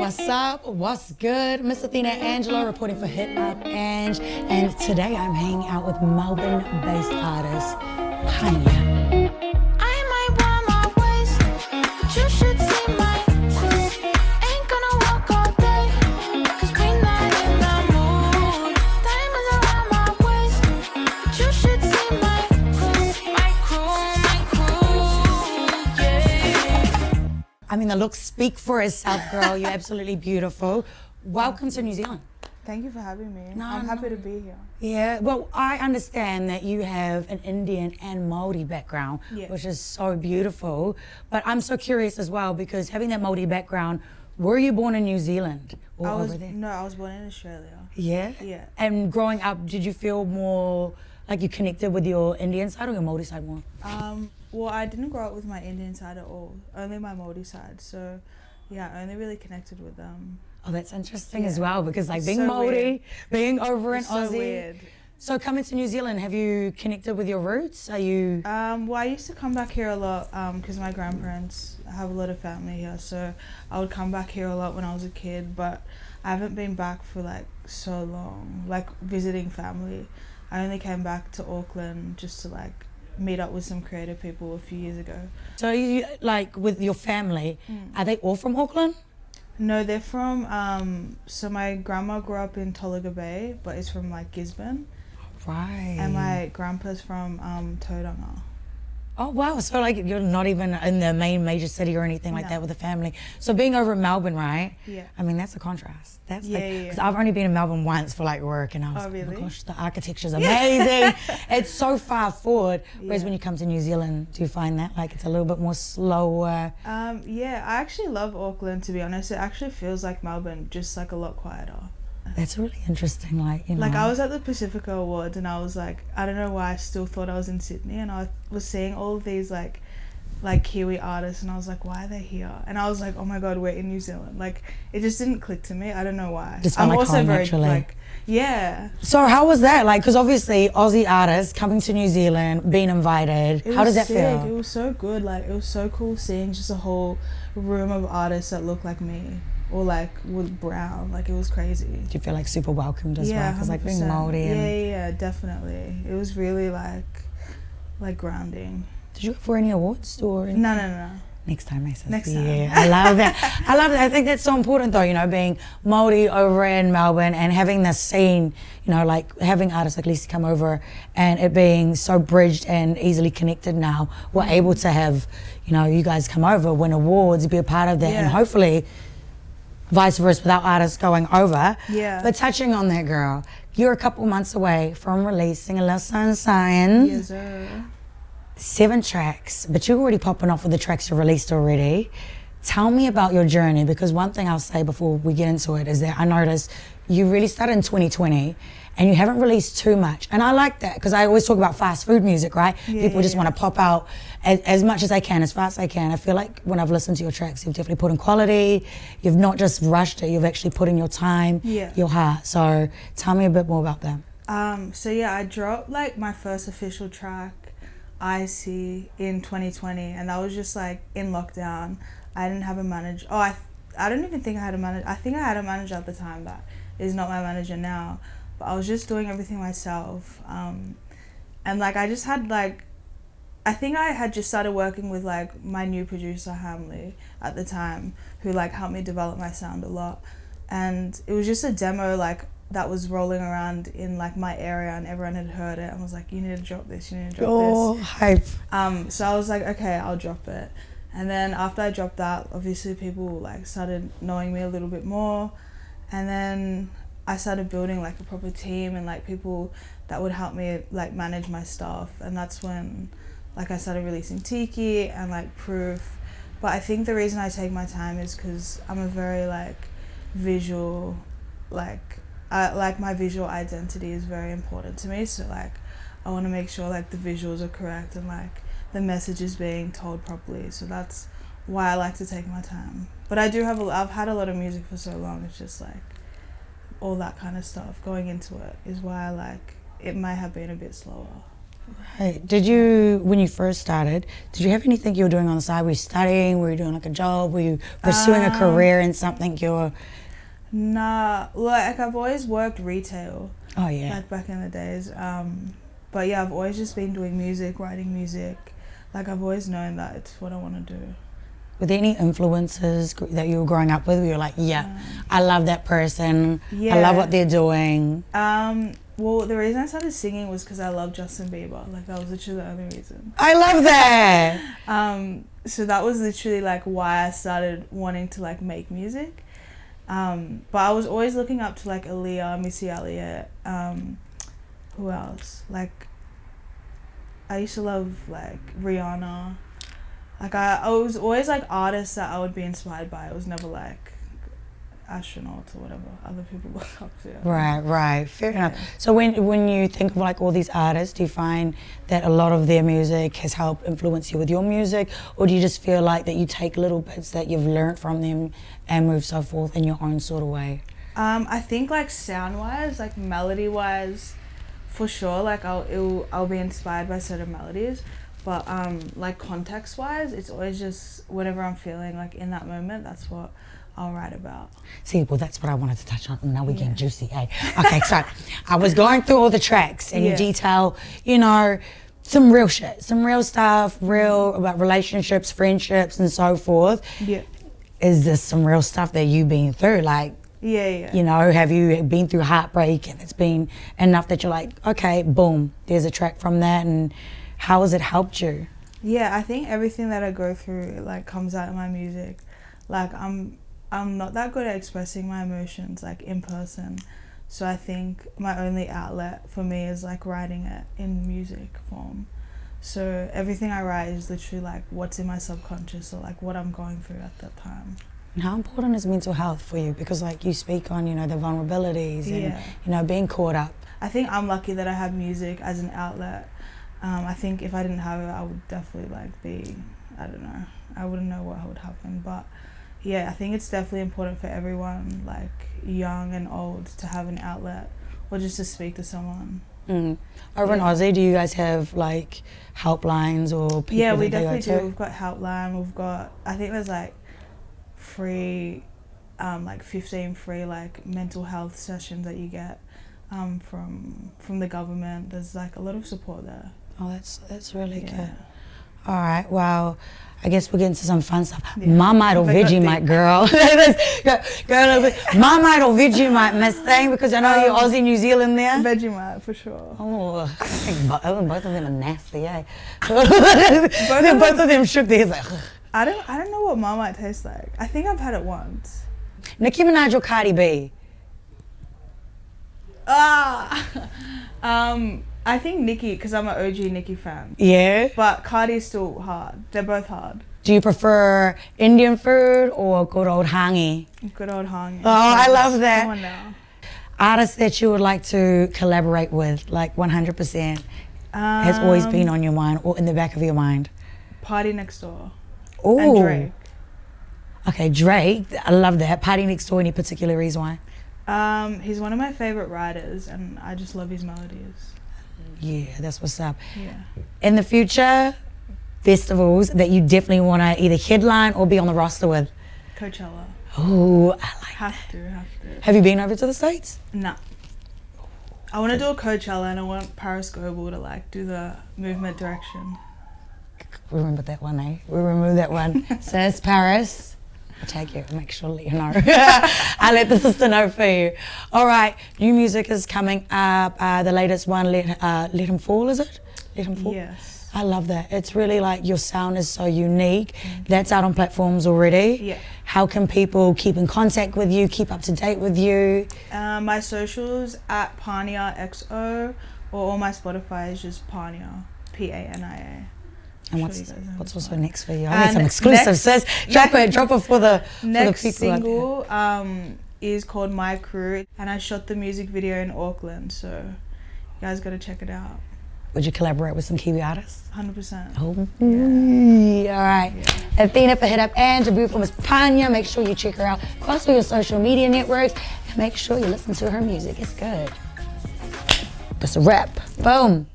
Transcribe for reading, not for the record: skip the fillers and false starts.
What's up? What's good? Miss Athena Angelou reporting for Hit Up Ange, and today I'm hanging out with Melbourne-based artist Pania. I might want my waist, but you should see my clothes. Ain't gonna walk all day, 'cause we not in the mood. Diamonds around my waist, but you should see my clothes. My crew, yeah. I mean, the looks speak for itself, girl. You're absolutely beautiful. Welcome to New Zealand. Thank you for having me. No, I'm happy to be here. Yeah, well, I understand that you have an Indian and Māori background, Yeah. which is so beautiful. But I'm so curious as well, because having that Māori background, were you born in New Zealand or over there? No, I was born in Australia. Yeah? Yeah. And growing up, did you feel more like you connected with your Indian side or your Māori side more? Well, I didn't grow up with my Indian side at all. Only my Māori side. So, yeah, I only really connected with them. Oh, that's interesting Yeah. as well, because like It's being so Māori, weird. being over in It's so Aussie. weird. So coming to New Zealand, have you connected with your roots? Are you... Well, I used to come back here a lot because my grandparents have a lot of family here. So I would come back here a lot when I was a kid, but I haven't been back for like so long, like visiting family. I only came back to Auckland just to like meet up with some creative people a few years ago. So you, like with your family, are they all from Auckland? No, they're from, so my grandma grew up in Tolaga Bay, but it's from like Gisborne. Right. And my grandpa's from Tauranga. Oh wow, so like you're not even in the main major city or anything like No. that with the family. So being over in Melbourne, right? Yeah. I mean, that's a contrast. That's Yeah, like, yeah, because yeah. I've only been in Melbourne once for like work, and I was Oh, like, oh really? my gosh, the architecture's amazing. It's so far forward. Whereas Yeah. when you come to New Zealand, do you find that like it's a little bit more slower? Yeah, I actually love Auckland, to be honest. It actually feels like Melbourne, just like a lot quieter. That's really interesting, like, you know. Like I was at the Pacifica Awards and I was like, I don't know why I still thought I was in Sydney, and I was seeing all of these like Kiwi artists, and I was like, why are they here? And I was like, oh my god, we're in New Zealand. Like it just didn't click to me. I don't know why. Just felt I'm like also home very naturally. like, yeah. So how was that? Like, because obviously Aussie artists coming to New Zealand, being invited. It How was does that sick. feel? It was so good. Like it was so cool seeing just a whole room of artists that look like me, or like with brown. Like it was crazy. Do you feel like super welcomed as well? Yeah, Because like being 100%. Māori and... Yeah, definitely. It was really like grounding. Did you go for any awards or anything? No. Next time, Mason. Next time. Yeah, I love that. I love that. I think that's so important though, you know, being Māori over in Melbourne and having this scene, you know, like having artists like Lisa come over and it being so bridged and easily connected now. We're able to have, you know, you guys come over, win awards, be a part of that, and Yeah. hopefully vice versa without artists going over. Yeah. But touching on that, girl, you're a couple months away from releasing a little sunshine. Yes, sir. 7 tracks, but you're already popping off with the tracks you released already. Tell me about your journey, because one thing I'll say before we get into it is that I noticed you really started in 2020 and you haven't released too much. And I like that, because I always talk about fast food music, right? Yeah, People just yeah. want to pop out as much as they can, as fast as they can. I feel like when I've listened to your tracks, you've definitely put in quality. You've not just rushed it, you've actually put in your time, Yeah. your heart. So tell me a bit more about that. So yeah, I dropped like my first official track, I See, in 2020, and that was just like in lockdown. I didn't have a manager. I don't even think I had a manager. I think I had a manager at the time that is not my manager now, but I was just doing everything myself. And like I just had like, I think I had just started working with like my new producer Hamley at the time, who like helped me develop my sound a lot. And it was just a demo like that was rolling around in like my area, and everyone had heard it and was like, you need to drop this, you need to drop Oh, hype. this. So I was like, okay, I'll drop it. And then after I dropped that, obviously people like started knowing me a little bit more, and then I started building like a proper team and like people that would help me like manage my stuff. And that's when like I started releasing Tiki and like Proof. But I think the reason I take my time is because I'm a very like visual, like my visual identity is very important to me. So like I want to make sure like the visuals are correct and like the message is being told properly. So that's why I like to take my time. But I do have I've had a lot of music for so long. It's just like all that kind of stuff going into it is why I like it might have been a bit slower. Hey, did you, when you first started, did you have anything you were doing on the side? Were you studying? Were you doing like a job? Were you pursuing a career in something you're... Nah, like I've always worked retail. Oh yeah. Like back in the days. But yeah, I've always just been doing music, writing music. Like I've always known that it's what I want to do. Were there any influences that you were growing up with where you're like, yeah, I love that person, I love what they're doing? Well, the reason I started singing was because I love Justin Bieber. Like that was literally the only reason. I love that. So that was literally like why I started wanting to like make music. But I was always looking up to like Aaliyah, Missy Elliott, who else? Like I used to love like Rihanna. Like I was always like artists that I would be inspired by. It was never like astronauts or whatever other people look up to. Right, fair enough. So when you think of like all these artists, do you find that a lot of their music has helped influence you with your music, or do you just feel like that you take little bits that you've learned from them and move so forth in your own sort of way? I think like sound wise, like melody wise, for sure, like I'll be inspired by certain melodies, but like context wise, it's always just whatever I'm feeling like in that moment, that's what I'll write about. See, well, that's what I wanted to touch on. Now we're getting juicy, eh? Okay, so I was going through all the tracks and you detail, you know, some real shit, some real stuff, real about relationships, friendships, and so forth. Yeah. Is this some real stuff that you've been through? Like, you know, have you been through heartbreak and it's been enough that you're like, okay, boom, there's a track from that, and how has it helped you? Yeah, I think everything that I go through like comes out in my music. Like I'm not that good at expressing my emotions like in person, so I think my only outlet for me is like writing it in music form. So everything I write is literally like what's in my subconscious or like what I'm going through at that time. And how important is mental health for you? Because like you speak on, you know, the vulnerabilities and, you know, being caught up. I think I'm lucky that I have music as an outlet. I think if I didn't have it, I would definitely like be, I don't know, I wouldn't know what would happen. But yeah, I think it's definitely important for everyone, like young and old, to have an outlet or just to speak to someone. Over in Aussie, do you guys have like helplines or people? Yeah, we that definitely go to? do. We've got helpline. We've got, I think there's like free, like 15 free like mental health sessions that you get from the government. There's like a lot of support there. Oh, that's really good. All right, well, I guess we'll get into some fun stuff. Marmite or Vegemite, girl? Marmite or Vegemite, Miss Thing, because I know you're Aussie, New Zealand there. Vegemite, for sure. Oh, I think both of them are nasty, eh? both of them shook their heads like, ugh. I don't know what Marmite tastes like. I think I've had it once. Nicki Minaj or Cardi B? I think Nicki, because I'm an OG Nicki fan. Yeah? But Cardi's still hard. They're both hard. Do you prefer Indian food or good old hangi? Good old hangi. Oh, I love that. Come on now. Artists that you would like to collaborate with, like 100%, has always been on your mind or in the back of your mind? Party Next Door. Ooh. And Drake. Okay, Drake, I love that. Party Next Door, any particular reason why? He's one of my favorite writers and I just love his melodies. Yeah, that's what's up. Yeah. In the future, festivals that you definitely want to either headline or be on the roster with? Coachella. Oh, I like Have to. Have you been over to the States? Nah. I want to do a Coachella and I want Paris Goebel to like do the movement direction. We remember that one, eh? We remove that one. Says Paris. I'll take you, make sure to let you know. I'll let the sister know for you. All right, new music is coming up. The latest one, Let Him Fall, is it? Let Him Fall? Yes. I love that. It's really like your sound is so unique. That's out on platforms already. Yeah. How can people keep in contact with you, keep up to date with you? My socials at Pania XO, or all my Spotify is just Pania, Pania. And what's also next for you? I need some exclusive, sis. Drop it for the next people. Single is called My Crew, and I shot the music video in Auckland, so you guys got to check it out. Would you collaborate with some Kiwi artists? 100%. Oh, yeah. All right. Yeah. Athena for Hit Up and debut for Miss Pania. Make sure you check her out across all your social media networks and make sure you listen to her music. It's good. That's a wrap. Boom.